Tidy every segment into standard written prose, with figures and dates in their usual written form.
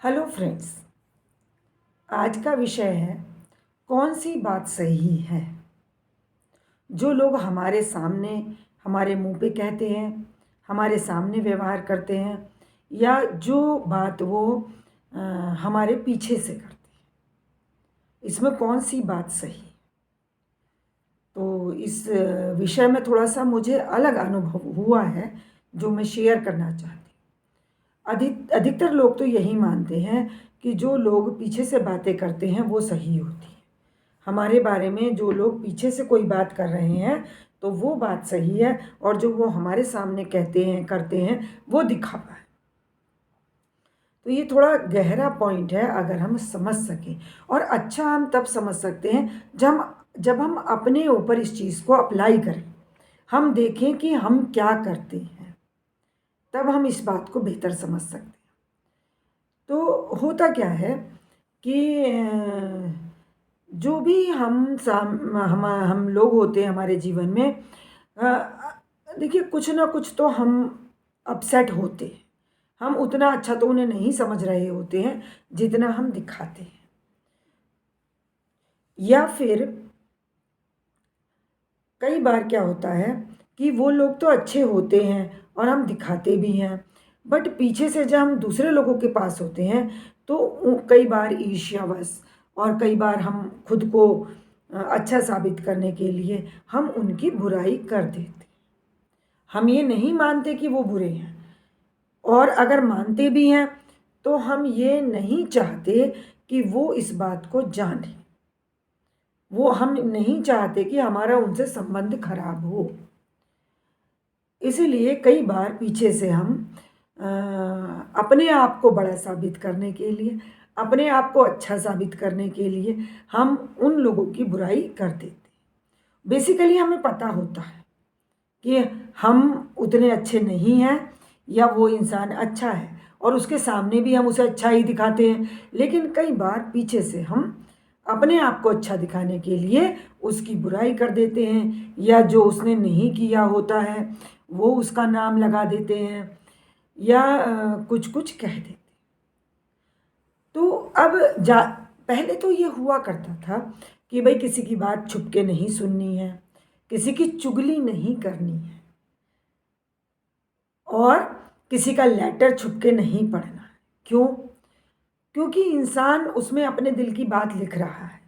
Hello friends. आज का विषय है कौन सी बात सही है। जो लोग हमारे सामने हमारे मुंह पे कहते हैं, हमारे सामने व्यवहार करते हैं, या जो बात वो अ, हमारे पीछे से करते हैं, इसमें कौन सी बात सही है। तो इस विषय में थोड़ा सा मुझे अलग अनुभव हुआ है जो मैं शेयर करना चाहती हूँ। अधिकतर लोग तो यही मानते हैं कि जो लोग पीछे से बातें करते हैं वो सही होती है। हमारे बारे में जो लोग पीछे से कोई बात कर रहे हैं तो वो बात सही है, और जो वो हमारे सामने कहते हैं करते हैं वो दिखावा है। तो ये थोड़ा गहरा पॉइंट है, अगर हम समझ सकें। और अच्छा हम तब समझ सकते हैं जब हम अपने ऊपर इस चीज़ को अप्लाई करें, हम देखें कि हम क्या करते हैं, तब हम इस बात को बेहतर समझ सकते हैं। तो होता क्या है कि जो भी हम लोग होते हैं हमारे जीवन में, देखिए कुछ ना कुछ तो हम अपसेट होते हैं। हम उतना अच्छा तो उन्हें नहीं समझ रहे होते हैं जितना हम दिखाते हैं। या फिर कई बार क्या होता है कि वो लोग तो अच्छे होते हैं और हम दिखाते भी हैं, बट पीछे से जब हम दूसरे लोगों के पास होते हैं तो कई बार ईर्ष्यावश, और कई बार हम खुद को अच्छा साबित करने के लिए हम उनकी बुराई कर देते। हम ये नहीं मानते कि वो बुरे हैं, और अगर मानते भी हैं तो हम ये नहीं चाहते कि वो इस बात को जाने। वो हम नहीं चाहते कि हमारा उनसे संबंध खराब हो। इसीलिए कई बार पीछे से हम अपने आप को बड़ा साबित करने के लिए, अपने आप को अच्छा साबित करने के लिए हम उन लोगों की बुराई कर देते। बेसिकली हमें पता होता है कि हम उतने अच्छे नहीं हैं, या वो इंसान अच्छा है और उसके सामने भी हम उसे अच्छा ही दिखाते हैं, लेकिन कई बार पीछे से हम अपने आप को अच्छा दिखाने के लिए उसकी बुराई कर देते हैं, या जो उसने नहीं किया होता है वो उसका नाम लगा देते हैं, या कुछ कुछ कह देते। तो अब जा पहले तो ये हुआ करता था कि भाई किसी की बात छुप के नहीं सुननी है, किसी की चुगली नहीं करनी है, और किसी का लेटर छुप के नहीं पढ़ना है। क्यों? क्योंकि इंसान उसमें अपने दिल की बात लिख रहा है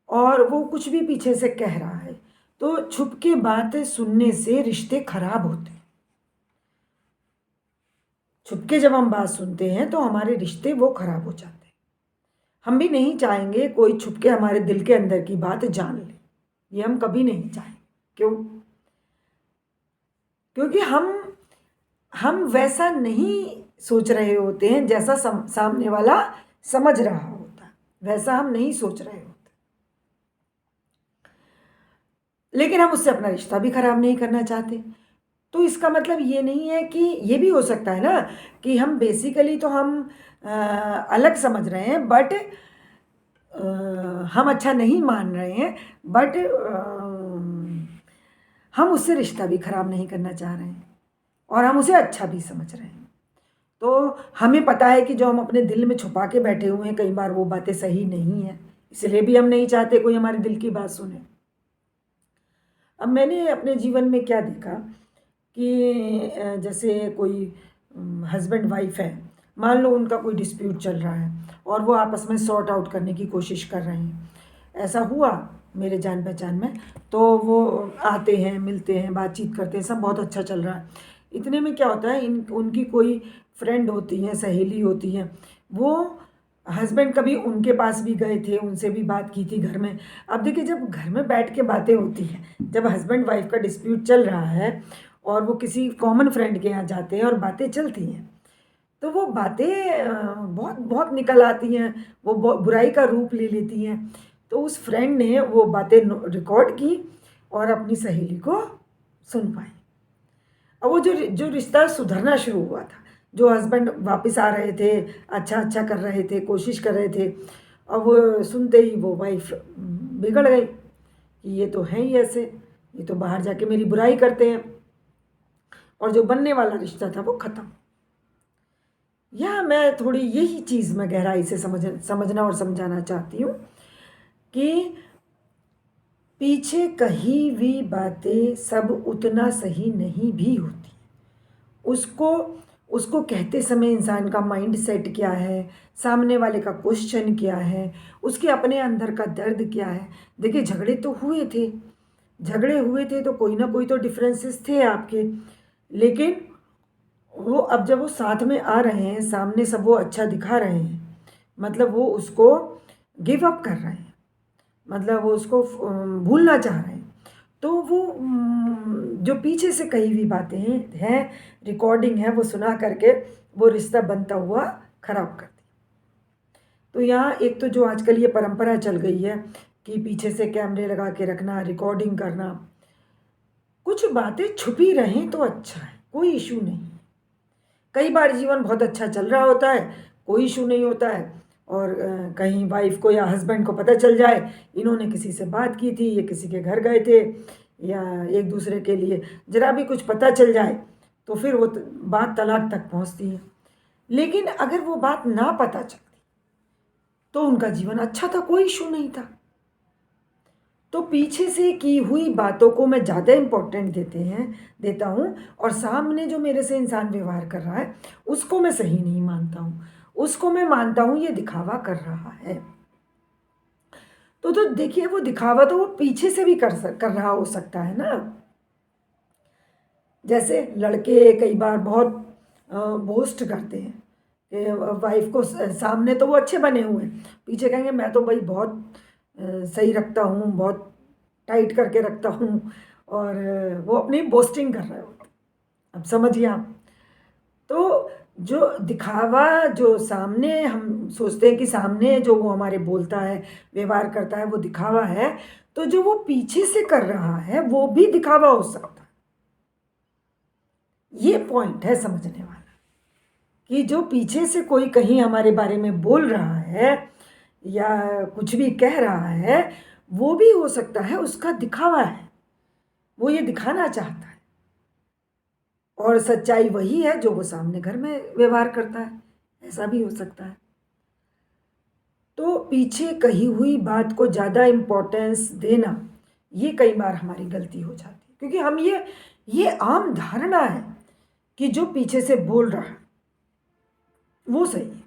और वो कुछ भी पीछे से कह रहा है, तो छुप के बातें सुनने से रिश्ते खराब होते हैं। छुप के जब हम बात सुनते हैं तो हमारे रिश्ते वो खराब हो जाते हैं। हम भी नहीं चाहेंगे कोई छुप के हमारे दिल के अंदर की बात जान ले, ये हम कभी नहीं चाहेंगे। क्यों? क्योंकि हम वैसा नहीं सोच रहे होते हैं जैसा सामने वाला समझ रहा होता है, वैसा हम नहीं सोच रहे होते। लेकिन हम उससे अपना रिश्ता भी खराब नहीं करना चाहते। तो इसका मतलब ये नहीं है कि ये भी हो सकता है ना कि हम बेसिकली तो हम अलग समझ रहे हैं, बट हम अच्छा नहीं मान रहे हैं, बट हम उससे रिश्ता भी खराब नहीं करना चाह रहे हैं, और हम उसे अच्छा भी समझ रहे हैं। तो हमें पता है कि जो हम अपने दिल में छुपा के बैठे हुए हैं, कई बार वो बातें सही नहीं हैं, इसलिए भी हम नहीं चाहते कोई हमारे दिल की बात सुने। अब मैंने अपने जीवन में क्या देखा कि जैसे कोई हस्बैंड वाइफ है, मान लो उनका कोई डिस्प्यूट चल रहा है और वो आपस में सॉर्ट आउट करने की कोशिश कर रहे हैं। ऐसा हुआ मेरे जान पहचान में, तो वो आते हैं, मिलते हैं, बातचीत करते हैं, सब बहुत अच्छा चल रहा है। इतने में क्या होता है, उनकी कोई फ्रेंड होती हैं, सहेली होती हैं, वो हस्बैंड कभी उनके पास भी गए थे, उनसे भी बात की थी घर में। अब देखिए जब घर में बैठ के बातें होती हैं, जब हस्बैंड वाइफ का डिस्प्यूट चल रहा है और वो किसी कॉमन फ्रेंड के यहाँ जाते हैं और बातें चलती हैं, तो वो बातें बहुत बहुत निकल आती हैं, वो बुराई का रूप ले लेती हैं। तो उस फ्रेंड ने वो बातें रिकॉर्ड की और अपनी सहेली को सुन पाई। अब वो जो जो रिश्ता सुधरना शुरू हुआ था, जो हस्बैंड वापस आ रहे थे, अच्छा अच्छा कर रहे थे, कोशिश कर रहे थे, अब वो सुनते ही वो वाइफ बिगड़ गई कि ये तो हैं ही ऐसे, ये तो बाहर जाके मेरी बुराई करते हैं, और जो बनने वाला रिश्ता था वो ख़त्म। या मैं थोड़ी यही चीज़ मैं गहराई से समझना और समझाना चाहती हूँ कि पीछे कही हुई बातें सब उतना सही नहीं भी होती। उसको उसको कहते समय इंसान का माइंड सेट क्या है, सामने वाले का क्वेश्चन क्या है, उसके अपने अंदर का दर्द क्या है। देखिए झगड़े हुए थे तो कोई ना कोई तो डिफरेंसेस थे आपके, लेकिन वो अब जब वो साथ में आ रहे हैं, सामने सब वो अच्छा दिखा रहे हैं, मतलब वो उसको गिव अप कर रहे हैं, मतलब वो उसको भूलना चाह रहे हैं, तो वो जो पीछे से कही हुई बातें हैं, रिकॉर्डिंग है, वो सुना करके वो रिश्ता बनता हुआ खराब कर दिया। तो यहाँ एक तो जो आजकल ये परंपरा चल गई है कि पीछे से कैमरे लगा के रखना, रिकॉर्डिंग करना, कुछ बातें छुपी रहें तो अच्छा है, कोई इशू नहीं। कई बार जीवन बहुत अच्छा चल रहा होता है, कोई इशू नहीं होता है, और कहीं वाइफ को या हस्बैंड को पता चल जाए इन्होंने किसी से बात की थी, ये किसी के घर गए थे, या एक दूसरे के लिए ज़रा भी कुछ पता चल जाए तो फिर वो बात तलाक तक पहुंचती है। लेकिन अगर वो बात ना पता चलती तो उनका जीवन अच्छा था, कोई इशू नहीं था। तो पीछे से की हुई बातों को मैं ज़्यादा इम्पोर्टेंट देता हूँ, और सामने जो मेरे से इंसान व्यवहार कर रहा है उसको मैं सही नहीं मानता हूँ, उसको मैं मानता हूँ ये दिखावा कर रहा है। तो देखिए वो दिखावा तो वो पीछे से भी कर रहा हो सकता है ना। जैसे लड़के कई बार बहुत बोस्ट करते हैं कि वाइफ को, सामने तो वो अच्छे बने हुए हैं, पीछे कहेंगे मैं तो भाई बहुत सही रखता हूँ, बहुत टाइट करके रखता हूँ, और वो अपनी बोस्टिंग कर रहे होते हैं। अब समझिए आप, तो जो दिखावा, जो सामने हम सोचते हैं कि सामने जो वो हमारे बोलता है, व्यवहार करता है, वो दिखावा है, तो जो वो पीछे से कर रहा है वो भी दिखावा हो सकता है। ये पॉइंट है समझने वाला, कि जो पीछे से कोई कहीं हमारे बारे में बोल रहा है या कुछ भी कह रहा है, वो भी हो सकता है उसका दिखावा है, वो ये दिखाना चाहता है, और सच्चाई वही है जो वो सामने घर में व्यवहार करता है, ऐसा भी हो सकता है। तो पीछे कही हुई बात को ज़्यादा इम्पोर्टेंस देना, ये कई बार हमारी गलती हो जाती है, क्योंकि हम ये आम धारणा है कि जो पीछे से बोल रहा है वो सही है,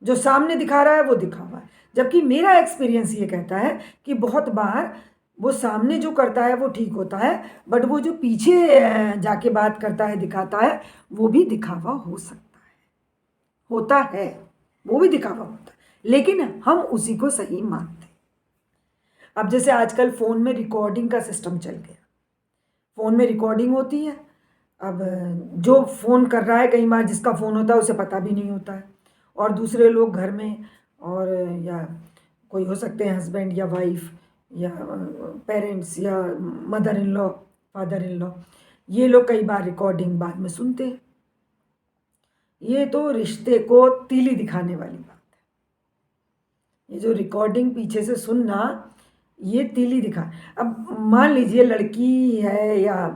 जो सामने दिखा रहा है वो दिखावा है। जबकि मेरा एक्सपीरियंस ये कहता है कि बहुत बार वो सामने जो करता है वो ठीक होता है, बट वो जो पीछे जाके बात करता है, दिखाता है, वो भी दिखावा हो सकता है, होता है, वो भी दिखावा होता है, लेकिन हम उसी को सही मानते हैं। अब जैसे आजकल फ़ोन में रिकॉर्डिंग का सिस्टम चल गया, फ़ोन में रिकॉर्डिंग होती है। अब जो फ़ोन कर रहा है, कई बार जिसका फ़ोन होता है उसे पता भी नहीं होता है, और दूसरे लोग घर में, और या कोई हो सकते हैं हस्बैंड या वाइफ या पेरेंट्स या mother in law, father in law, ये लोग कई बार रिकॉर्डिंग बाद में सुनते हैं। ये तो रिश्ते को तीली दिखाने वाली बात है। ये जो रिकॉर्डिंग पीछे से सुनना, ये तीली दिखा। अब मान लीजिए लड़की है या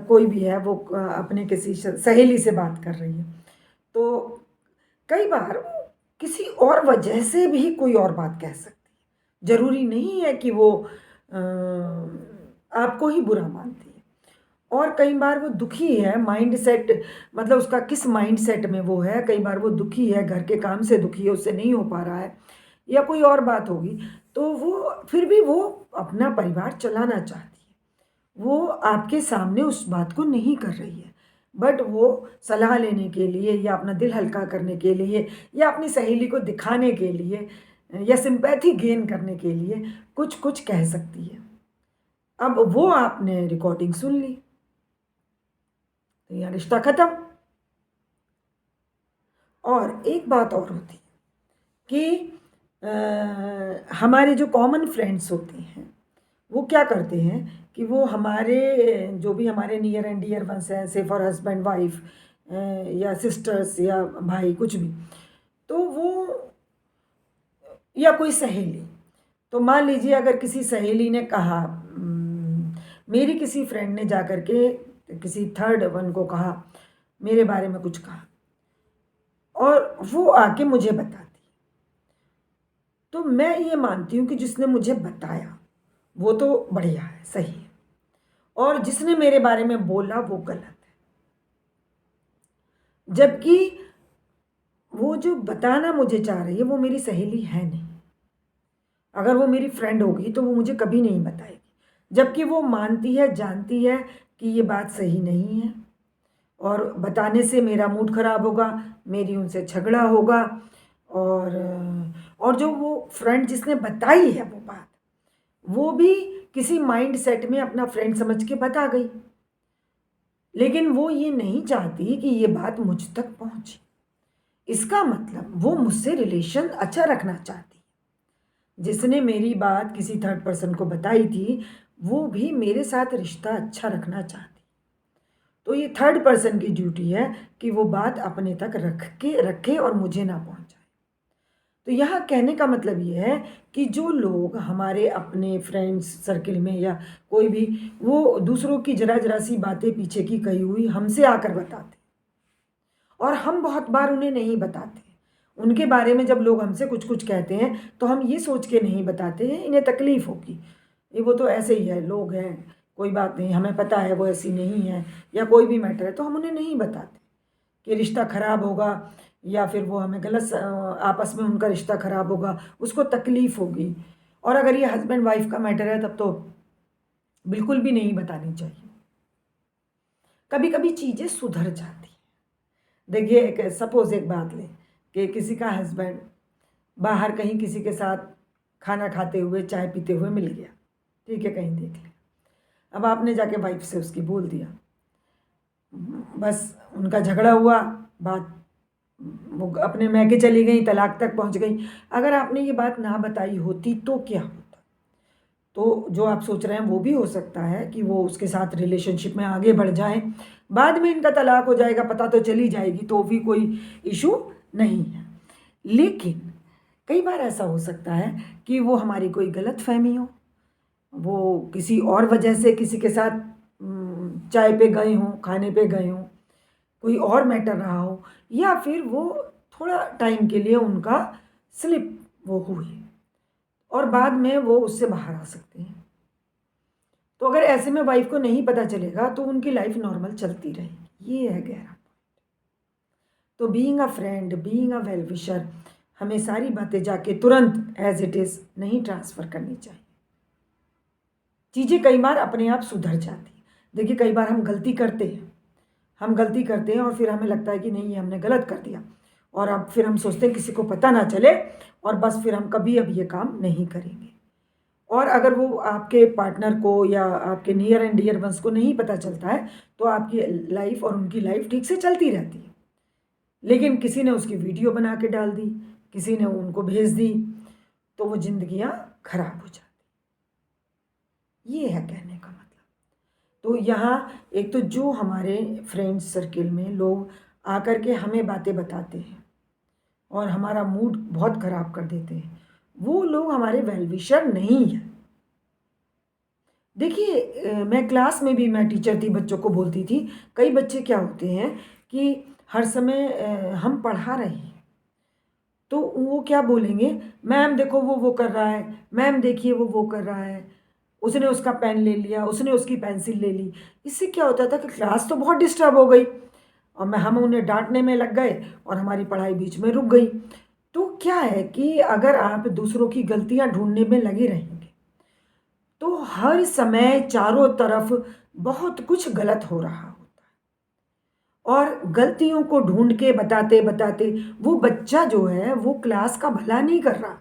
कोई भी है, वो अपने किसी सहेली से बात कर रही है, तो कई बार वो किसी और वजह से भी कोई और बात कह सकती है। ज़रूरी नहीं है कि वो आपको ही बुरा मानती है। और कई बार वो दुखी है, माइंड सेट, मतलब उसका किस माइंड सेट में वो है, कई बार वो दुखी है, घर के काम से दुखी है, उससे नहीं हो पा रहा है, या कोई और बात होगी, तो वो फिर भी वो अपना परिवार चलाना चाहती है। वो आपके सामने उस बात को नहीं कर रही है, बट वो सलाह लेने के लिए या अपना दिल हल्का करने के लिए या अपनी सहेली को दिखाने के लिए या सिंपैथी गेन करने के लिए कुछ कुछ कह सकती है। अब वो आपने रिकॉर्डिंग सुन ली तो यहाँ रिश्ता खत्म। और एक बात और होती है कि हमारे जो कॉमन फ्रेंड्स होते हैं वो क्या करते हैं कि वो हमारे जो भी हमारे नियर एंड डियर वंस हैं, से फॉर हस्बैंड वाइफ या सिस्टर्स या भाई कुछ भी, तो वो, या कोई सहेली, तो मान लीजिए अगर किसी सहेली ने कहा, मेरी किसी फ्रेंड ने जा कर के किसी थर्ड वन को कहा, मेरे बारे में कुछ कहा, वो आके मुझे बताती है। तो मैं ये मानती हूँ कि जिसने मुझे बताया वो तो बढ़िया है, सही है, और जिसने मेरे बारे में बोला वो गलत है। जबकि वो जो बताना मुझे चाह रही है वो मेरी सहेली है नहीं। अगर वो मेरी फ्रेंड होगी तो वो मुझे कभी नहीं बताएगी, जबकि वो मानती है, जानती है कि ये बात सही नहीं है, और बताने से मेरा मूड ख़राब होगा, मेरी उनसे झगड़ा होगा। और और जो वो फ्रेंड जिसने बताई है वो बात, वो भी किसी माइंड सेट में अपना फ्रेंड समझ के बता गई, लेकिन वो ये नहीं चाहती कि ये बात मुझ तक पहुंचे। इसका मतलब वो मुझसे रिलेशन अच्छा रखना चाहती है। जिसने मेरी बात किसी थर्ड पर्सन को बताई थी वो भी मेरे साथ रिश्ता अच्छा रखना चाहती। तो ये थर्ड पर्सन की ड्यूटी है कि वो बात अपने तक रखे और मुझे ना पहुंचाए। तो यहाँ कहने का मतलब ये है कि जो लोग हमारे अपने फ्रेंड्स सर्किल में या कोई भी, वो दूसरों की जरा जरा सी बातें पीछे की कही हुई हमसे आकर बताते, और हम बहुत बार उन्हें नहीं बताते। उनके बारे में जब लोग हमसे कुछ कुछ कहते हैं तो हम ये सोच के नहीं बताते हैं इन्हें तकलीफ़ होगी, ये वो तो ऐसे ही है, लोग हैं, कोई बात नहीं, हमें पता है वो ऐसी नहीं है, या कोई भी मैटर है, तो हम उन्हें नहीं बताते कि रिश्ता ख़राब होगा, या फिर वो हमें आपस में उनका रिश्ता ख़राब होगा, उसको तकलीफ़ होगी। और अगर ये हस्बैंड वाइफ का मैटर है तब तो बिल्कुल भी नहीं बतानी चाहिए। कभी कभी चीज़ें सुधर जाती हैं। देखिए, एक सपोज़ एक बात लें कि किसी का हस्बैंड बाहर कहीं किसी के साथ खाना खाते हुए, चाय पीते हुए मिल गया, ठीक है, कहीं देख लिया। अब आपने जाके वाइफ से उसकी बोल दिया, बस उनका झगड़ा हुआ, बात वो अपने मैके चली गई, तलाक तक पहुंच गई। अगर आपने ये बात ना बताई होती तो क्या होता? तो जो आप सोच रहे हैं वो भी हो सकता है कि वो उसके साथ रिलेशनशिप में आगे बढ़ जाएं, बाद में इनका तलाक हो जाएगा, पता तो चली जाएगी, तो भी कोई इशू नहीं है। लेकिन कई बार ऐसा हो सकता है कि वो हमारी कोई गलत फहमी हो, वो किसी और वजह से किसी के साथ चाय पे गए हों, खाने पे गए हों, कोई और मैटर रहा हो, या फिर वो थोड़ा टाइम के लिए उनका स्लिप वो हुई और बाद में वो उससे बाहर आ सकते हैं। तो अगर ऐसे में वाइफ को नहीं पता चलेगा तो उनकी लाइफ नॉर्मल चलती रहेगी। ये है गहरा। तो being a friend, being a well wisher, हमें सारी बातें जाके तुरंत एज इट इज़ नहीं ट्रांसफ़र करनी चाहिए। चीज़ें कई बार अपने आप सुधर जाती हैं। देखिए, कई बार हम गलती करते हैं, और फिर हमें लगता है कि नहीं, ये हमने गलत कर दिया, और अब फिर हम सोचते हैं किसी को पता ना चले, और बस फिर हम कभी अब ये काम नहीं करेंगे। और अगर वो आपके पार्टनर को या आपके नियर एंड डियर वंस को नहीं पता चलता है तो आपकी लाइफ और उनकी लाइफ ठीक से चलती रहती है। लेकिन किसी ने उसकी वीडियो बना के डाल दी, किसी ने उनको भेज दी, तो वो जिंदगियां खराब हो जाती। ये है कहने का मतलब। तो यहाँ एक तो जो हमारे फ्रेंड्स सर्किल में लोग आकर के हमें बातें बताते हैं और हमारा मूड बहुत ख़राब कर देते हैं, वो लोग हमारे वेल विशर नहीं हैं। देखिए, मैं क्लास में भी, मैं टीचर थी, बच्चों को बोलती थी। कई बच्चे क्या होते हैं कि हर समय हम पढ़ा रहे हैं तो वो क्या बोलेंगे, मैम देखो वो कर रहा है, मैम देखिए वो कर रहा है, उसने उसका पेन ले लिया, उसने उसकी पेंसिल ले ली। इससे क्या होता था कि क्लास तो बहुत डिस्टर्ब हो गई, और हम उन्हें डांटने में लग गए और हमारी पढ़ाई बीच में रुक गई। तो क्या है कि अगर आप दूसरों की गलतियां ढूंढने में लगे रहेंगे तो हर समय चारों तरफ बहुत कुछ गलत हो रहा होता है, और गलतियों को ढूंढ के बताते बताते वो बच्चा जो है वो क्लास का भला नहीं कर रहा।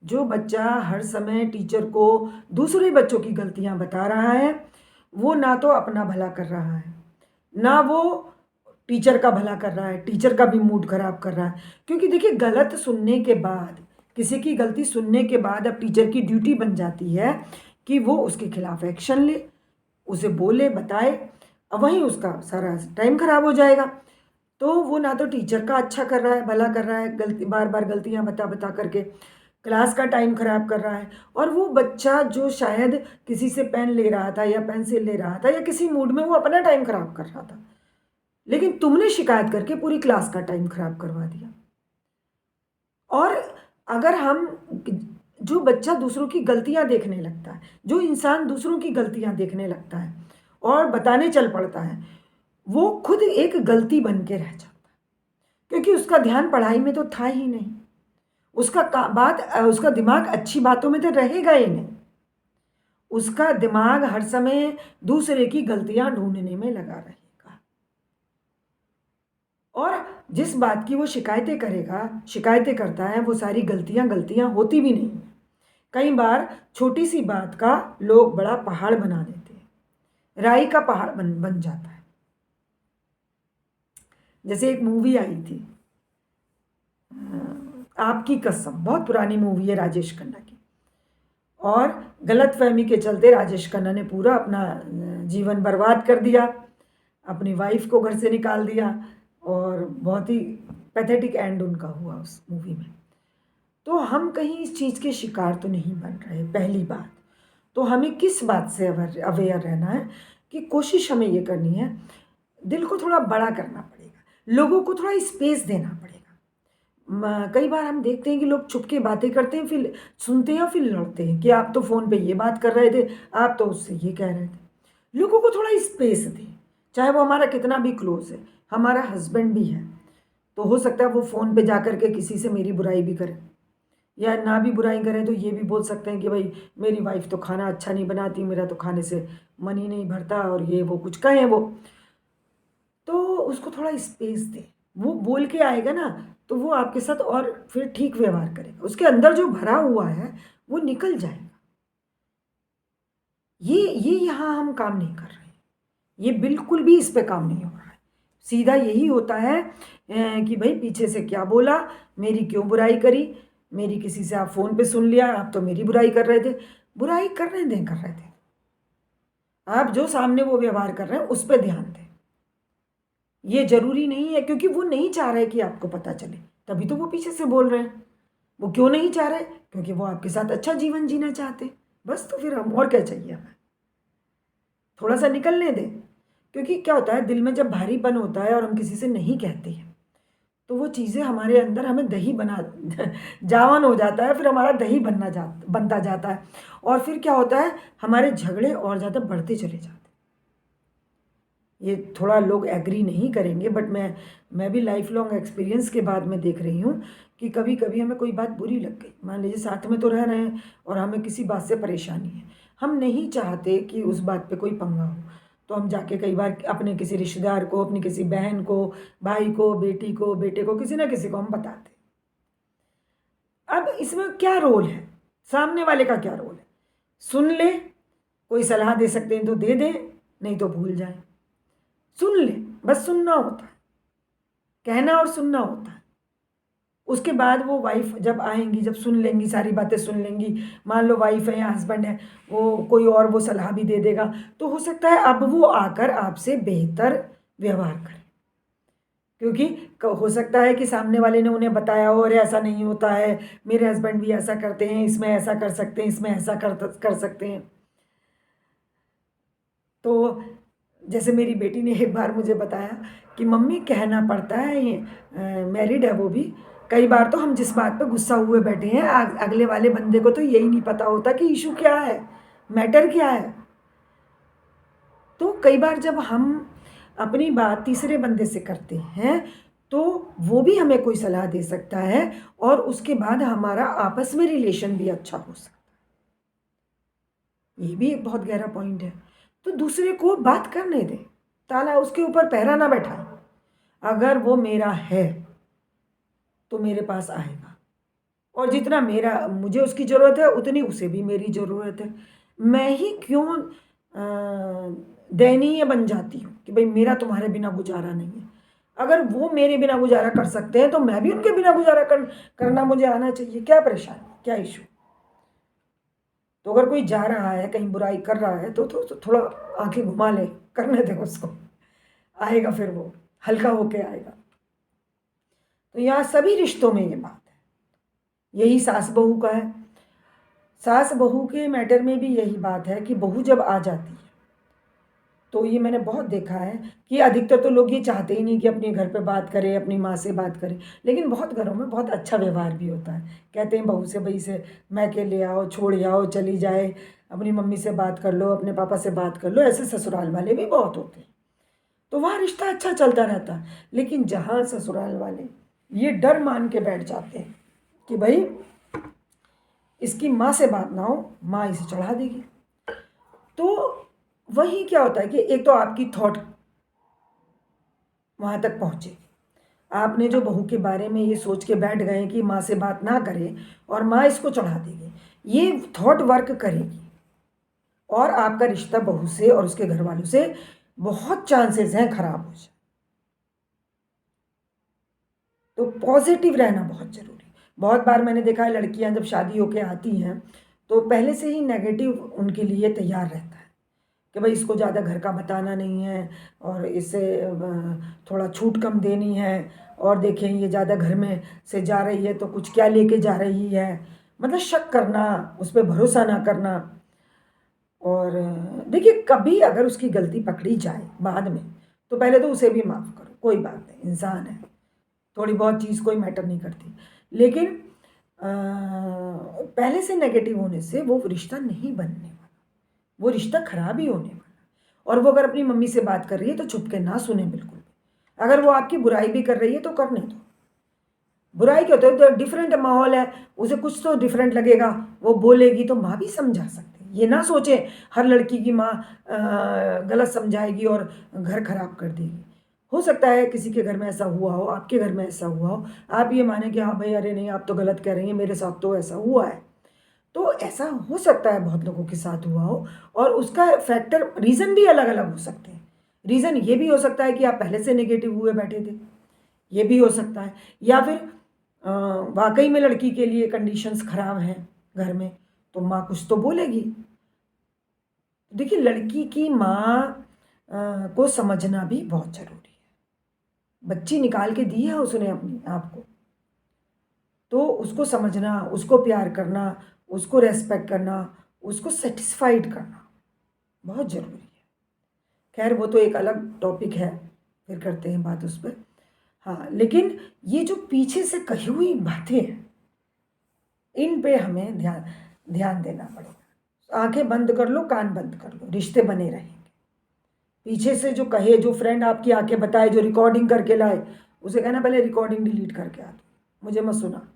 जो बच्चा हर समय टीचर को दूसरे बच्चों की गलतियां बता रहा है, वो ना तो अपना भला कर रहा है, ना वो टीचर का भला कर रहा है, टीचर का भी मूड खराब कर रहा है। क्योंकि देखिए, गलत सुनने के बाद, किसी की गलती सुनने के बाद अब टीचर की ड्यूटी बन जाती है कि वो उसके खिलाफ एक्शन ले, उसे बोले, बताए। अब वहीं उसका सारा टाइम खराब हो जाएगा। तो वो ना तो टीचर का अच्छा कर रहा है, भला कर रहा है, गलती बार बार गलतियां बता बता करके क्लास का टाइम खराब कर रहा है। और वो बच्चा जो शायद किसी से पेन ले रहा था या पेंसिल ले रहा था या किसी मूड में, वो अपना टाइम खराब कर रहा था, लेकिन तुमने शिकायत करके पूरी क्लास का टाइम खराब करवा दिया। और अगर हम जो बच्चा दूसरों की गलतियां देखने लगता है, जो इंसान दूसरों की गलतियां देखने लगता है और बताने चल पड़ता है, वो खुद एक गलती बन के रह जाता है, क्योंकि उसका ध्यान पढ़ाई में तो था ही नहीं। उसका दिमाग अच्छी बातों में तो रहेगा ही नहीं। उसका दिमाग हर समय दूसरे की गलतियां ढूंढने में लगा रहेगा, और जिस बात की वो शिकायतें करता है, वो सारी गलतियां होती भी नहीं। कई बार छोटी सी बात का लोग बड़ा पहाड़ बना देते हैं, राई का पहाड़ बन जाता है। जैसे एक मूवी आई थी आपकी कसम, बहुत पुरानी मूवी है राजेश खन्ना की, और गलतफहमी के चलते राजेश खन्ना ने पूरा अपना जीवन बर्बाद कर दिया, अपनी वाइफ को घर से निकाल दिया, और बहुत ही पैथेटिक एंड उनका हुआ उस मूवी में। तो हम कहीं इस चीज़ के शिकार तो नहीं बन रहे, पहली बात। तो हमें किस बात से अवेयर रहना है कि कोशिश हमें ये करनी है, दिल को थोड़ा बड़ा करना पड़ेगा, लोगों को थोड़ा स्पेस देना पड़ेगा। कई बार हम देखते हैं कि लोग छुप के बातें करते हैं, फिर सुनते हैं और फिर लड़ते हैं कि आप तो फ़ोन पे ये बात कर रहे थे, आप तो उससे ये कह रहे थे। लोगों को थोड़ा स्पेस दें, चाहे वो हमारा कितना भी क्लोज है, हमारा हस्बैंड भी है, तो हो सकता है वो फ़ोन पे जा कर के किसी से मेरी बुराई भी करे, या ना भी बुराई करें तो ये भी बोल सकते हैं कि भाई मेरी वाइफ तो खाना अच्छा नहीं बनाती, मेरा तो खाने से मन ही नहीं भरता, और ये वो कुछ कहें वो। तो उसको थोड़ा स्पेस दें, वो बोल के आएगा ना, तो वो आपके साथ और फिर ठीक व्यवहार करेगा, उसके अंदर जो भरा हुआ है वो निकल जाएगा। ये यहाँ हम काम नहीं कर रहे, ये बिल्कुल भी इस पे काम नहीं हो रहा है। सीधा यही होता है कि भाई पीछे से क्या बोला, मेरी क्यों बुराई करी, मेरी किसी से आप फ़ोन पे सुन लिया, आप तो मेरी बुराई कर रहे थे। बुराई करने दें, कर रहे थे आप, जो सामने वो व्यवहार कर रहे हैं उस पर ध्यान दें। ये ज़रूरी नहीं है, क्योंकि वो नहीं चाह रहे कि आपको पता चले, तभी तो वो पीछे से बोल रहे हैं। वो क्यों नहीं चाह रहे? क्योंकि वो आपके साथ अच्छा जीवन जीना चाहते, बस। तो फिर हम और क्या चाहिए हमें, थोड़ा सा निकलने दें। क्योंकि क्या होता है, दिल में जब भारीपन होता है और हम किसी से नहीं कहते हैं, तो वो चीज़ें हमारे अंदर हमें दही बना जावन हो जाता है, फिर हमारा दही बनता जाता है, और फिर क्या होता है, हमारे झगड़े और ज़्यादा बढ़ते चले जाते हैं। ये थोड़ा लोग एग्री नहीं करेंगे, बट मैं भी लाइफ लॉन्ग एक्सपीरियंस के बाद में देख रही हूँ कि कभी कभी हमें कोई बात बुरी लग गई, मान लीजिए साथ में तो रह रहे हैं और हमें किसी बात से परेशानी है, हम नहीं चाहते कि उस बात पे कोई पंगा हो, तो हम जाके कई बार अपने किसी रिश्तेदार को, अपनी किसी बहन को, भाई को, बेटी को, बेटे को, किसी ना किसी को हम बताते। अब इसमें क्या रोल है, सामने वाले का क्या रोल है? सुन ले, कोई सलाह दे सकते हैं तो दे दें, नहीं तो भूल जाएं। सुन ले, बस सुनना होता है, कहना और सुनना होता है। उसके बाद वो वाइफ जब आएंगी, जब सुन लेंगी, सारी बातें सुन लेंगी, मान लो वाइफ है या हस्बैंड है, वो कोई और वो सलाह भी दे देगा, तो हो सकता है अब वो आकर आपसे बेहतर व्यवहार करें, क्योंकि हो सकता है कि सामने वाले ने उन्हें बताया हो, अरे ऐसा नहीं होता है, मेरे हस्बैंड भी ऐसा करते हैं, इसमें ऐसा कर सकते हैं, इसमें ऐसा कर सकते हैं। तो जैसे मेरी बेटी ने एक बार मुझे बताया कि मम्मी कहना पड़ता है, ये मैरिड है वो भी, कई बार तो हम जिस बात पे गुस्सा हुए बैठे हैं, अगले वाले बंदे को तो यही नहीं पता होता कि इशू क्या है, मैटर क्या है। तो कई बार जब हम अपनी बात तीसरे बंदे से करते हैं, तो वो भी हमें कोई सलाह दे सकता है, और उसके बाद हमारा आपस में रिलेशन भी अच्छा हो सकता है। ये भी एक बहुत गहरा पॉइंट है। तो दूसरे को बात करने दें, ताला उसके ऊपर पहरा ना बैठाएं। अगर वो मेरा है तो मेरे पास आएगा, और जितना मुझे उसकी ज़रूरत है उतनी उसे भी मेरी ज़रूरत है। मैं ही क्यों दयनीय बन जाती हूँ कि भाई मेरा तुम्हारे बिना गुजारा नहीं है। अगर वो मेरे बिना गुजारा कर सकते हैं तो मैं भी उनके बिना गुजारा करना मुझे आना चाहिए। क्या परेशानी, क्या इशू? तो अगर कोई जा रहा है कहीं बुराई कर रहा है तो थोड़ा आंखें घुमा ले, करने दे उसको, आएगा, फिर वो हल्का होके आएगा। तो यहाँ सभी रिश्तों में ये बात है, यही सास बहू का है। सास बहू के मैटर में भी यही बात है कि बहू जब आ जाती है तो ये मैंने बहुत देखा है कि अधिकतर तो लोग ये चाहते ही नहीं कि अपने घर पे बात करें, अपनी माँ से बात करें, लेकिन बहुत घरों में बहुत अच्छा व्यवहार भी होता है। कहते हैं बहू से भई से मैके ले आओ, छोड़ आओ, चली जाए, अपनी मम्मी से बात कर लो, अपने पापा से बात कर लो, ऐसे ससुराल वाले भी बहुत होते हैं। तो वहाँ रिश्ता अच्छा चलता रहता है। लेकिन जहाँ ससुराल वाले ये डर मान के बैठ जाते हैं कि भाई इसकी माँ से बात ना हो, माँ इसे चढ़ा देगी, तो वही क्या होता है कि एक तो आपकी थॉट वहाँ तक पहुँचे, आपने जो बहू के बारे में ये सोच के बैठ गए कि माँ से बात ना करे और माँ इसको चढ़ा देगी, ये थॉट वर्क करेगी और आपका रिश्ता बहू से और उसके घर वालों से बहुत चांसेस हैं खराब हो जाए। तो पॉजिटिव रहना बहुत ज़रूरी। बहुत बार मैंने देखा है लड़कियां जब शादी होके आती हैं तो पहले से ही नेगेटिव उनके लिए तैयार रहता है कि भाई इसको ज़्यादा घर का बताना नहीं है और इससे थोड़ा छूट कम देनी है, और देखें ये ज़्यादा घर में से जा रही है तो कुछ क्या लेके जा रही है, मतलब शक करना, उस पर भरोसा ना करना। और देखिए कभी अगर उसकी गलती पकड़ी जाए बाद में तो पहले तो उसे भी माफ़ करो, कोई बात नहीं, इंसान है, थोड़ी बहुत चीज़ कोई मैटर नहीं करती। लेकिन पहले से नेगेटिव होने से वो रिश्ता नहीं बनने वाला, वो रिश्ता खराब ही होने वाला। और वो अगर अपनी मम्मी से बात कर रही है तो छुप के ना सुने बिल्कुल भी। अगर वो आपकी बुराई भी कर रही है तो करने दो। बुराई क्या होता है, तो डिफरेंट माहौल है, उसे कुछ तो डिफरेंट लगेगा, वो बोलेगी तो माँ भी समझा सकती है। ये ना सोचे हर लड़की की माँ गलत समझाएगी और घर खराब कर देगी। हो सकता है किसी के घर में ऐसा हुआ हो, आपके घर में ऐसा हुआ हो, आप ये माने कि हाँ भाई अरे नहीं आप तो गलत कह रही हैं, मेरे साथ तो ऐसा हुआ है। तो ऐसा हो सकता है बहुत लोगों के साथ हुआ हो, और उसका फैक्टर रीज़न भी अलग अलग हो सकते हैं। रीज़न ये भी हो सकता है कि आप पहले से नेगेटिव हुए बैठे थे, ये भी हो सकता है, या फिर वाकई में लड़की के लिए कंडीशंस खराब हैं घर में, तो माँ कुछ तो बोलेगी। देखिए लड़की की माँ को समझना भी बहुत ज़रूरी है। बच्ची निकाल के दी है उसने अपनी आप को, तो उसको समझना, उसको प्यार करना, उसको रेस्पेक्ट करना, उसको सेटिस्फाइड करना बहुत ज़रूरी है। खैर वो तो एक अलग टॉपिक है, फिर करते हैं बात उस पर। हाँ, लेकिन ये जो पीछे से कही हुई बातें हैं इन पे हमें ध्यान ध्यान देना पड़ेगा। आंखें बंद कर लो, कान बंद कर लो, रिश्ते बने रहेंगे। पीछे से जो कहे, जो फ्रेंड आपकी आके बताए, जो रिकॉर्डिंग करके लाए, उसे कहना पहले रिकॉर्डिंग डिलीट करके आ दो, मुझे मत सुना।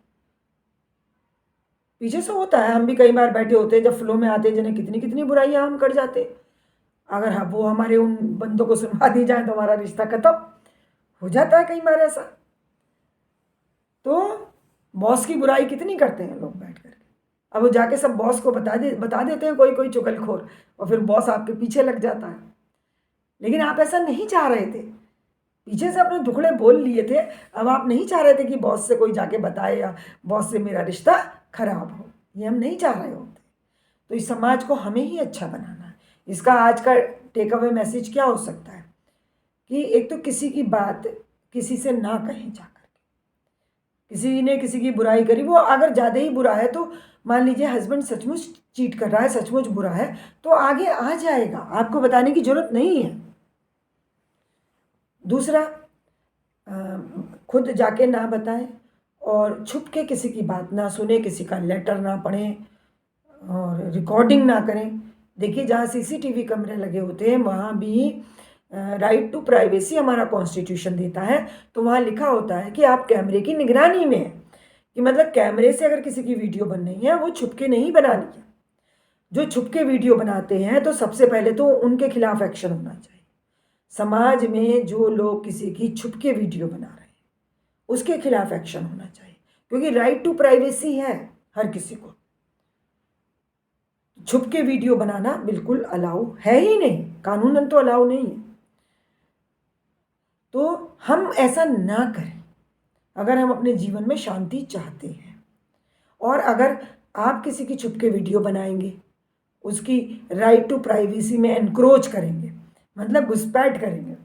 पीछे से होता है, हम भी कई बार बैठे होते हैं जब फ्लो में आते हैं, जिन्हें कितनी कितनी बुराइयां हम कर जाते हैं। अगर हाँ वो हमारे उन बंदों को सुनवा दी जाए तो हमारा रिश्ता खत्म हो जाता है कई बार ऐसा। तो बॉस की बुराई कितनी करते हैं लोग बैठ कर, अब वो जाके सब बॉस को बता देते हैं, कोई कोई चुगलखोर, और फिर बॉस आपके पीछे लग जाता है। लेकिन आप ऐसा नहीं चाह रहे थे, पीछे से अपने दुखड़े बोल लिए थे, अब आप नहीं चाह रहे थे कि बॉस से कोई जाके बताए या बॉस से मेरा रिश्ता खराब हो, ये हम नहीं चाह रहे होते। तो इस समाज को हमें ही अच्छा बनाना है। इसका आज का टेक अवे मैसेज क्या हो सकता है कि एक तो किसी की बात किसी से ना कहें जाकर के, किसी ने किसी की बुराई करी, वो अगर ज़्यादा ही बुरा है तो मान लीजिए हस्बैंड सचमुच चीट कर रहा है, सचमुच बुरा है, तो आगे आ जाएगा, आपको बताने की ज़रूरत नहीं है। दूसरा, खुद जाके ना बताएं और छुप के किसी की बात ना सुने, किसी का लेटर ना पढ़ें और रिकॉर्डिंग ना करें। देखिए जहाँ सीसीटीवी कैमरे लगे होते हैं वहाँ भी राइट टू प्राइवेसी हमारा कॉन्स्टिट्यूशन देता है, तो वहाँ लिखा होता है कि आप कैमरे की निगरानी में हैं, कि मतलब कैमरे से अगर किसी की वीडियो बन रही है वो छुप के नहीं बनानी है। जो छुप के वीडियो बनाते हैं तो सबसे पहले तो उनके खिलाफ एक्शन होना चाहिए। समाज में जो लोग किसी की छुप के वीडियो बना रहे हैं उसके खिलाफ एक्शन होना चाहिए, क्योंकि राइट टू प्राइवेसी है हर किसी को। छुप के वीडियो बनाना बिल्कुल अलाउ है ही नहीं, कानूनन तो अलाउ नहीं है। तो हम ऐसा ना करें अगर हम अपने जीवन में शांति चाहते हैं। और अगर आप किसी की छुप के वीडियो बनाएंगे, उसकी राइट टू प्राइवेसी में एनक्रोच करेंगे, मतलब घुसपैठ करेंगे,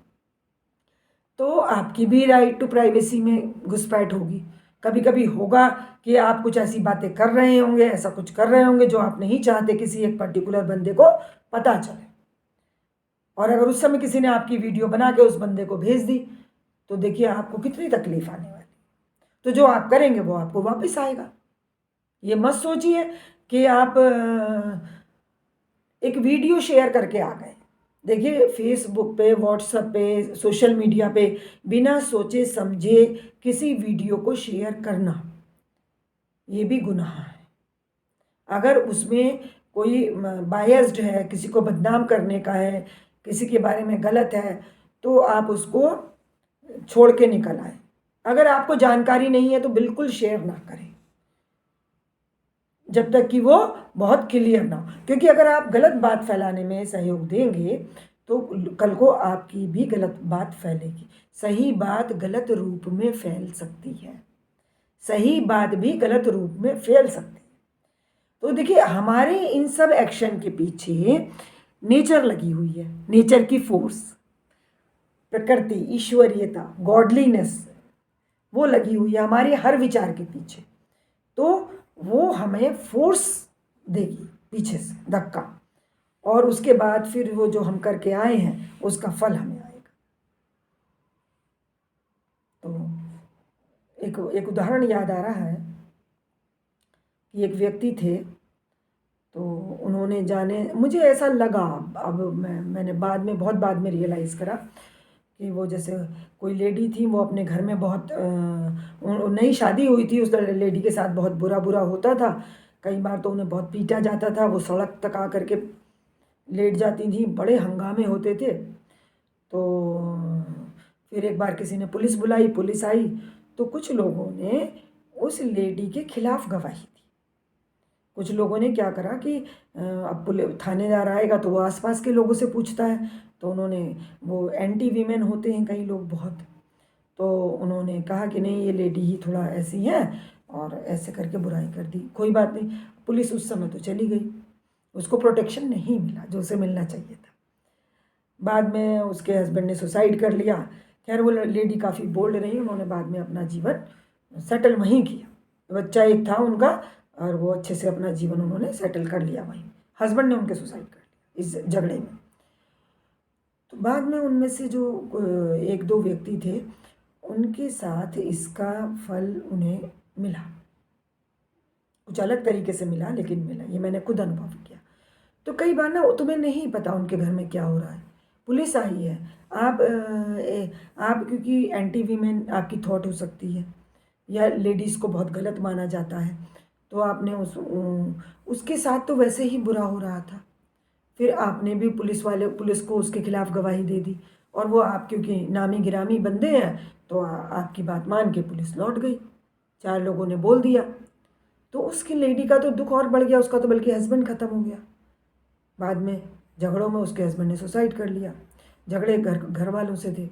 तो आपकी भी राइट टू प्राइवेसी में घुसपैठ होगी। कभी कभी होगा कि आप कुछ ऐसी बातें कर रहे होंगे, ऐसा कुछ कर रहे होंगे जो आप नहीं चाहते किसी एक पर्टिकुलर बंदे को पता चले। और अगर उस समय किसी ने आपकी वीडियो बना के उस बंदे को भेज दी तो देखिए आपको कितनी तकलीफ आने वाली। तो जो आप करेंगे वो आपको वापस आएगा। ये मत सोचिए कि आप एक वीडियो शेयर करके आ गए। देखिए फेसबुक पे, व्हाट्सएप पे, सोशल मीडिया पे बिना सोचे समझे किसी वीडियो को शेयर करना ये भी गुनाह है। अगर उसमें कोई बायस्ड है, किसी को बदनाम करने का है, किसी के बारे में गलत है, तो आप उसको छोड़ के निकल आए। अगर आपको जानकारी नहीं है तो बिल्कुल शेयर ना करें जब तक कि वो बहुत क्लियर ना हो, क्योंकि अगर आप गलत बात फैलाने में सहयोग देंगे तो कल को आपकी भी गलत बात फैलेगी। सही बात गलत रूप में फैल सकती है, सही बात भी गलत रूप में फैल सकती है। तो देखिए हमारे इन सब एक्शन के पीछे नेचर लगी हुई है, नेचर की फोर्स, प्रकृति, ईश्वरीयता, गॉडलीनेस वो लगी हुई है हमारे हर विचार के पीछे। तो वो हमें फोर्स देगी पीछे से धक्का, और उसके बाद फिर वो जो हम करके आए हैं उसका फल हमें आएगा। तो एक उदाहरण याद आ रहा है कि एक व्यक्ति थे, तो उन्होंने जाने, मुझे ऐसा लगा, अब मैंने बहुत बाद में रियलाइज़ करा कि वो जैसे कोई लेडी थी, वो अपने घर में बहुत नई शादी हुई थी, उस लेडी के साथ बहुत बुरा बुरा होता था। कई बार तो उन्हें बहुत पीटा जाता था, वो सड़क तक आ करके लेट जाती थी, बड़े हंगामे होते थे। तो फिर एक बार किसी ने पुलिस बुलाई, पुलिस आई तो कुछ लोगों ने उस लेडी के खिलाफ गवाही दी। कुछ लोगों ने क्या करा कि अब थानेदार आएगा तो वो आसपास के लोगों से पूछता है, तो उन्होंने, वो एंटी वीमेन होते हैं कई लोग बहुत, तो उन्होंने कहा कि नहीं ये लेडी ही थोड़ा ऐसी है और ऐसे करके बुराई कर दी। कोई बात नहीं, पुलिस उस समय तो चली गई, उसको प्रोटेक्शन नहीं मिला जो उसे मिलना चाहिए था। बाद में उसके हस्बैंड ने सुसाइड कर लिया। खैर वो लेडी काफ़ी बोल्ड रही, उन्होंने बाद में अपना जीवन सेटल वहीं किया। बच्चा एक था उनका और वो अच्छे से अपना जीवन उन्होंने सेटल कर लिया वहीं। हस्बैंड ने उनके सुसाइड कर लिया इस झगड़े में। तो बाद में उनमें से जो एक दो व्यक्ति थे उनके साथ इसका फल उन्हें मिला, कुछ अलग तरीके से मिला लेकिन मिला। ये मैंने खुद अनुभव किया। तो कई बार ना तुम्हें नहीं पता उनके घर में क्या हो रहा है, पुलिस आई है, आप क्योंकि एंटी वीमेन आपकी थॉट हो सकती है या लेडीज़ को बहुत गलत माना जाता है, तो आपने उसके साथ तो वैसे ही बुरा हो रहा था, फिर आपने भी पुलिस को उसके खिलाफ गवाही दे दी, और वो आप क्योंकि नामी गिरामी बंदे हैं तो आपकी बात मान के पुलिस लौट गई, 4 लोगों ने बोल दिया, तो उसकी लेडी का तो दुख और बढ़ गया, उसका तो बल्कि हस्बैंड ख़त्म हो गया। बाद में झगड़ों में उसके हस्बैंड ने सुसाइड कर लिया, झगड़े घर वालों से थे।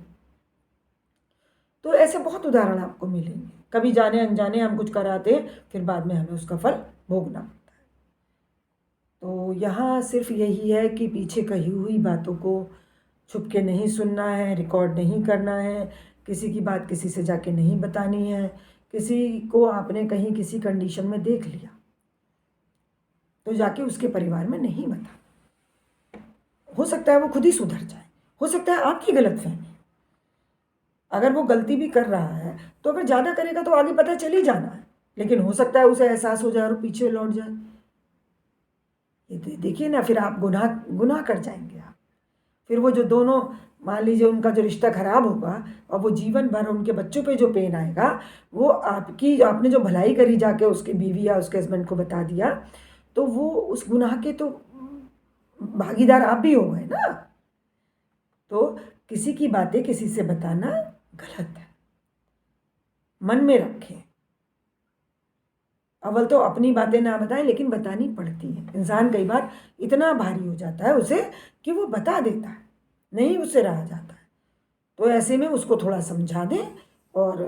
तो ऐसे बहुत उदाहरण आपको मिलेंगे। कभी जाने अनजाने हम कुछ कराते फिर बाद में हमें उसका फल भोगना पड़ता है। तो यहाँ सिर्फ यही है कि पीछे कही हुई बातों को छुप के नहीं सुनना है, रिकॉर्ड नहीं करना है, किसी की बात किसी से जाके नहीं बतानी है। किसी को आपने कहीं किसी कंडीशन में देख लिया तो जाके उसके परिवार में नहीं बता। हो सकता है वो खुद ही सुधर जाए, हो सकता है आपकी गलतफहमी, अगर वो गलती भी कर रहा है तो अगर ज़्यादा करेगा तो आगे पता चल ही जाना है, लेकिन हो सकता है उसे एहसास हो जाए और पीछे लौट जाए। ये देखिए ना, फिर आप गुनाह कर जाएंगे आप। फिर वो जो दोनों, मान लीजिए उनका जो रिश्ता खराब होगा और वो जीवन भर उनके बच्चों पे जो पेन आएगा, वो आपने जो भलाई करी जाके उसकी बीवी या उसके हस्बैंड को बता दिया, तो वो उस गुनाह के तो भागीदार आप भी हो गए ना। तो किसी की बातें किसी से बताना गलत है, मन में रखें। अव्वल तो अपनी बातें ना बताएं, लेकिन बतानी पड़ती है। इंसान कई बार इतना भारी हो जाता है उसे कि वो बता देता है, नहीं उससे रहा जाता है। तो ऐसे में उसको थोड़ा समझा दें और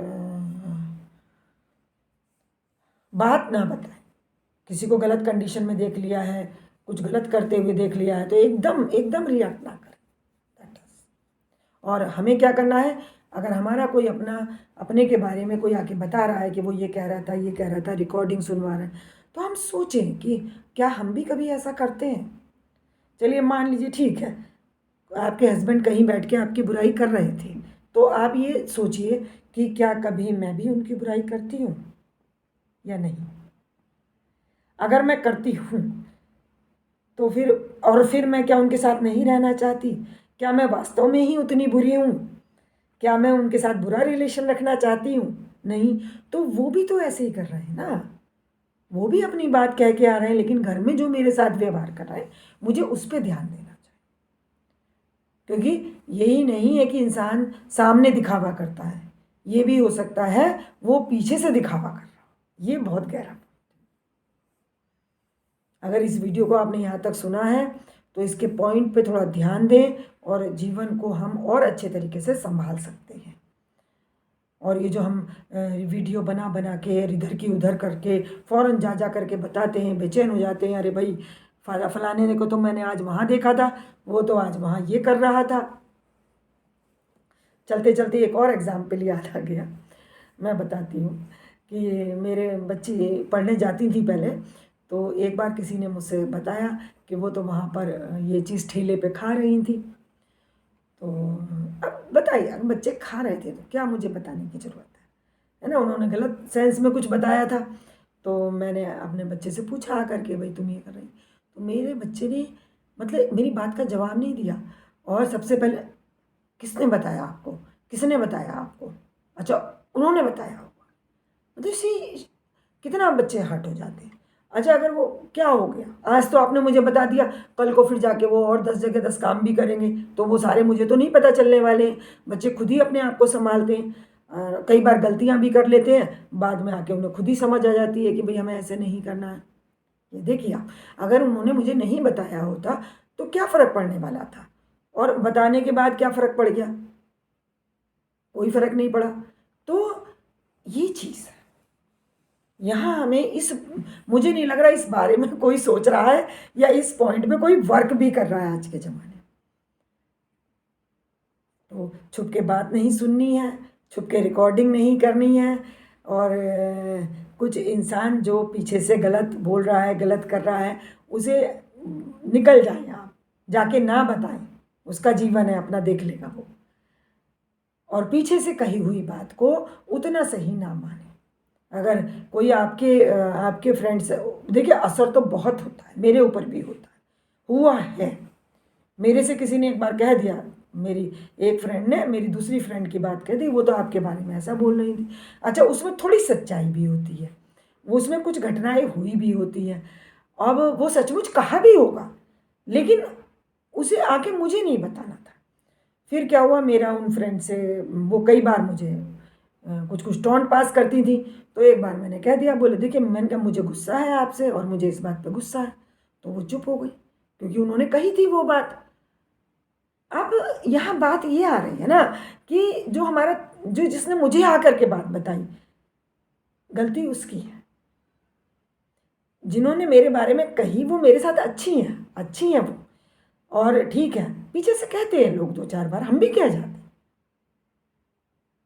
बात ना बताएं। किसी को गलत कंडीशन में देख लिया है, कुछ गलत करते हुए देख लिया है, तो एकदम एकदम रिएक्ट ना करें। और हमें क्या करना है, अगर हमारा कोई अपने के बारे में कोई आके बता रहा है कि वो ये कह रहा था, ये कह रहा था, रिकॉर्डिंग सुनवा रहा है, तो हम सोचें कि क्या हम भी कभी ऐसा करते हैं। चलिए मान लीजिए ठीक है, आपके हस्बैंड कहीं बैठ के आपकी बुराई कर रहे थे, तो आप ये सोचिए कि क्या कभी मैं भी उनकी बुराई करती हूँ या नहीं। अगर मैं करती हूँ तो फिर मैं क्या उनके साथ नहीं रहना चाहती? क्या मैं वास्तव में ही उतनी बुरी हूँ? क्या मैं उनके साथ बुरा रिलेशन रखना चाहती हूँ? नहीं। तो वो भी तो ऐसे ही कर रहे हैं ना, वो भी अपनी बात कह के आ रहे हैं, लेकिन घर में जो मेरे साथ व्यवहार कर रहे हैं मुझे उस पर ध्यान देना चाहिए। क्योंकि यही नहीं है कि इंसान सामने दिखावा करता है, ये भी हो सकता है वो पीछे से दिखावा कर रहा हो। ये बहुत गहरा। अगर इस वीडियो को आपने यहाँ तक सुना है तो इसके पॉइंट पे थोड़ा ध्यान दें और जीवन को हम और अच्छे तरीके से संभाल सकते हैं। और ये जो हम वीडियो बना बना के इधर की उधर करके फ़ौरन जा करके बताते हैं, बेचैन हो जाते हैं, अरे भाई फलाने को तो मैंने आज वहाँ देखा था, वो तो आज वहाँ ये कर रहा था। चलते चलते एक और एग्ज़ाम्पल याद आ गया, मैं बताती हूँ कि मेरे बच्ची पढ़ने जाती थी पहले, तो एक बार किसी ने मुझसे बताया कि वो तो वहाँ पर ये चीज़ ठेले पे खा रही थी। तो अब बताइए, अगर बच्चे खा रहे थे तो क्या मुझे बताने की ज़रूरत है ना। उन्होंने गलत सेंस में कुछ बताया था, तो मैंने अपने बच्चे से पूछा आकर के, भाई तुम ये कर रही? तो मेरे बच्चे ने मतलब मेरी बात का जवाब नहीं दिया। और सबसे पहले, किसने बताया आपको? किसने बताया आपको? अच्छा, उन्होंने बताया होगा। मतलब इसी कितना बच्चे हर्ट हो जाते हैं। अच्छा, अगर वो क्या हो गया, आज तो आपने मुझे बता दिया, कल को फिर जाके वो और 10 जगह 10 काम भी करेंगे, तो वो सारे मुझे तो नहीं पता चलने वाले हैं। बच्चे खुद ही अपने आप को संभालते हैं। कई बार गलतियां भी कर लेते हैं, बाद में आके उन्हें खुद ही समझ आ जाती है कि भाई हमें ऐसे नहीं करना है। ये देखिए आप, अगर उन्होंने मुझे नहीं बताया होता तो क्या फ़र्क पड़ने वाला था, और बताने के बाद क्या फ़र्क पड़ गया? कोई फ़र्क नहीं पड़ा। तो ये चीज़ है, यहाँ हमें इस मुझे नहीं लग रहा इस बारे में कोई सोच रहा है या इस पॉइंट पे कोई वर्क भी कर रहा है आज के ज़माने में। तो छुप के बात नहीं सुननी है, छुप के रिकॉर्डिंग नहीं करनी है, और कुछ इंसान जो पीछे से गलत बोल रहा है, गलत कर रहा है, उसे निकल जाएँ आप, जाके ना बताएँ, उसका जीवन है अपना, देख लेगा वो। और पीछे से कही हुई बात को उतना सही ना माने। अगर कोई आपके फ्रेंड्स, देखिए असर तो बहुत होता है, मेरे ऊपर भी होता है, हुआ है। मेरे से किसी ने एक बार कह दिया, मेरी एक फ्रेंड ने मेरी दूसरी फ्रेंड की बात कह दी, वो तो आपके बारे में ऐसा बोल रही थी। अच्छा, उसमें थोड़ी सच्चाई भी होती है, वो उसमें कुछ घटनाएं हुई भी होती हैं। अब वो सचमुच कहा भी होगा, लेकिन उसे आके मुझे नहीं बताना था। फिर क्या हुआ, मेरा उन फ्रेंड से, वो कई बार मुझे कुछ कुछ टोंट पास करती थी, तो एक बार मैंने कह दिया, बोले देखिए, मैंने कहा मुझे गुस्सा है आपसे और मुझे इस बात पे गुस्सा है। तो वो चुप हो गई, क्योंकि उन्होंने कही थी वो बात। अब यहाँ बात ये आ रही है ना कि जो जिसने मुझे आकर के बात बताई, गलती उसकी है। जिन्होंने मेरे बारे में कही वो मेरे साथ अच्छी हैं वो, और ठीक है, पीछे से कहते हैं लोग 2-4 बार, हम भी कह जाते हैं।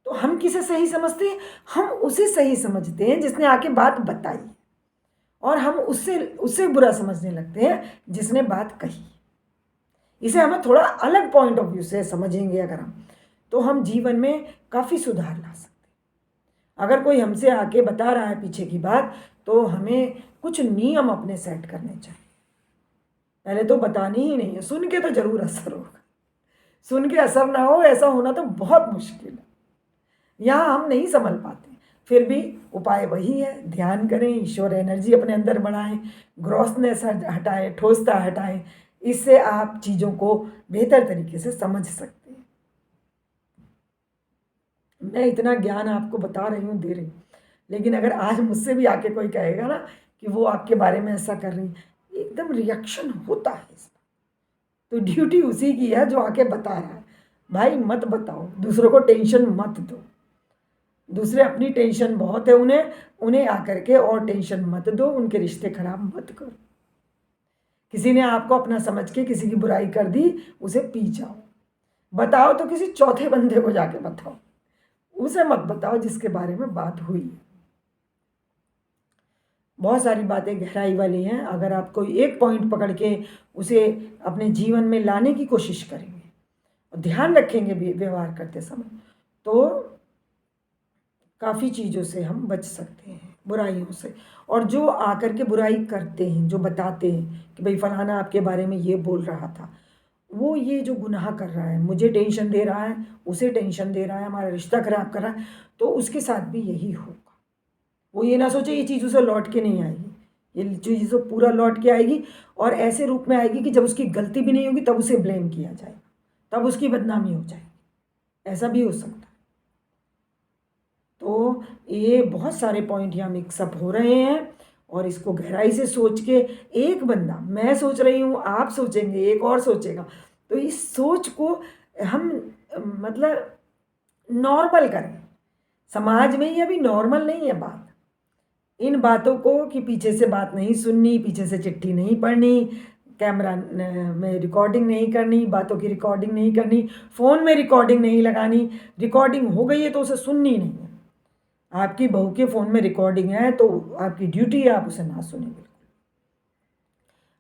तो हम किसे सही समझते हैं? हम उसे सही समझते हैं जिसने आके बात बताई, और हम उससे बुरा समझने लगते हैं जिसने बात कही। इसे हमें थोड़ा अलग पॉइंट ऑफ व्यू से समझेंगे अगर हम, तो हम जीवन में काफ़ी सुधार ला सकते हैं। अगर कोई हमसे आके बता रहा है पीछे की बात, तो हमें कुछ नियम अपने सेट करने चाहिए। पहले तो बतानी ही नहीं है, सुन के तो ज़रूर असर होगा, सुन के असर ना हो ऐसा होना तो बहुत मुश्किल है। यहाँ हम नहीं संभल पाते, फिर भी उपाय वही है, ध्यान करें, ईश्वर एनर्जी अपने अंदर बढ़ाएं, ग्रॉसनेस हटाएं, ठोसता हटाएं। इससे आप चीज़ों को बेहतर तरीके से समझ सकते हैं। मैं इतना ज्ञान आपको बता रही हूँ, दे रही हूँ, लेकिन अगर आज मुझसे भी आके कोई कहेगा ना कि वो आपके बारे में ऐसा कर रही है, एकदम रिएक्शन होता है इसका। तो ड्यूटी उसी की है जो आके बता रहा है, भाई मत बताओ, दूसरों को टेंशन मत दो। दूसरे अपनी टेंशन बहुत है उन्हें, उन्हें आकर के और टेंशन मत दो, उनके रिश्ते खराब मत करो। किसी ने आपको अपना समझ के किसी की बुराई कर दी, उसे पी जाओ। बताओ तो किसी चौथे बंदे को जाके बताओ, उसे मत बताओ जिसके बारे में बात हुई है। बहुत सारी बातें गहराई वाली हैं, अगर आप कोई एक पॉइंट पकड़ के उसे अपने जीवन में लाने की कोशिश करेंगे और ध्यान रखेंगे व्यवहार करते समय, तो काफ़ी चीज़ों से हम बच सकते हैं, बुराइयों से। और जो आकर के बुराई करते हैं, जो बताते हैं कि भाई फलाना आपके बारे में ये बोल रहा था, वो ये जो गुनाह कर रहा है, मुझे टेंशन दे रहा है, उसे टेंशन दे रहा है, हमारा रिश्ता खराब कर रहा है, तो उसके साथ भी यही होगा। वो ये ना सोचे ये चीज़ उसे लौट के नहीं आएगी, ये चीज़ तो पूरा लौट के आएगी, और ऐसे रूप में आएगी कि जब उसकी गलती भी नहीं होगी तब उसे ब्लेम किया जाएगा, तब उसकी बदनामी हो जाएगी। ऐसा भी हो सकता है। तो ये बहुत सारे पॉइंट यहाँ मिक्सअप हो रहे हैं, और इसको गहराई से सोच के एक बंदा, मैं सोच रही हूँ, आप सोचेंगे, एक और सोचेगा, तो इस सोच को हम मतलब नॉर्मल करें। समाज में ये अभी नॉर्मल नहीं है बात, इन बातों को कि पीछे से बात नहीं सुननी, पीछे से चिट्ठी नहीं पढ़नी, कैमरा में रिकॉर्डिंग नहीं करनी, बातों की रिकॉर्डिंग नहीं करनी, फ़ोन में रिकॉर्डिंग नहीं लगानी, रिकॉर्डिंग हो गई है तो उसे सुननी नहीं है। आपकी बहू के फ़ोन में रिकॉर्डिंग है तो आपकी ड्यूटी है आप उसे ना सुने बिल्कुल।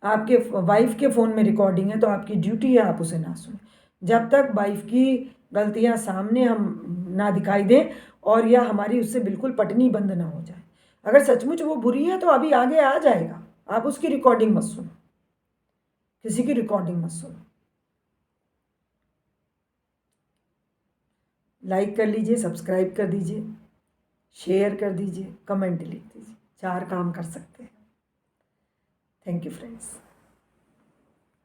आपके वाइफ के फ़ोन में रिकॉर्डिंग है तो आपकी ड्यूटी है आप उसे ना सुने, जब तक वाइफ की गलतियां सामने हम ना दिखाई दें और या हमारी उससे बिल्कुल पटनी बंद ना हो जाए। अगर सचमुच वो बुरी है तो अभी आगे आ जाएगा, आप उसकी रिकॉर्डिंग मत सुनो, किसी की रिकॉर्डिंग मत सुनो। लाइक कर लीजिए, सब्सक्राइब कर दीजिए, शेयर कर दीजिए, कमेंट लिख दीजिए, 4 काम कर सकते हैं। Thank you friends.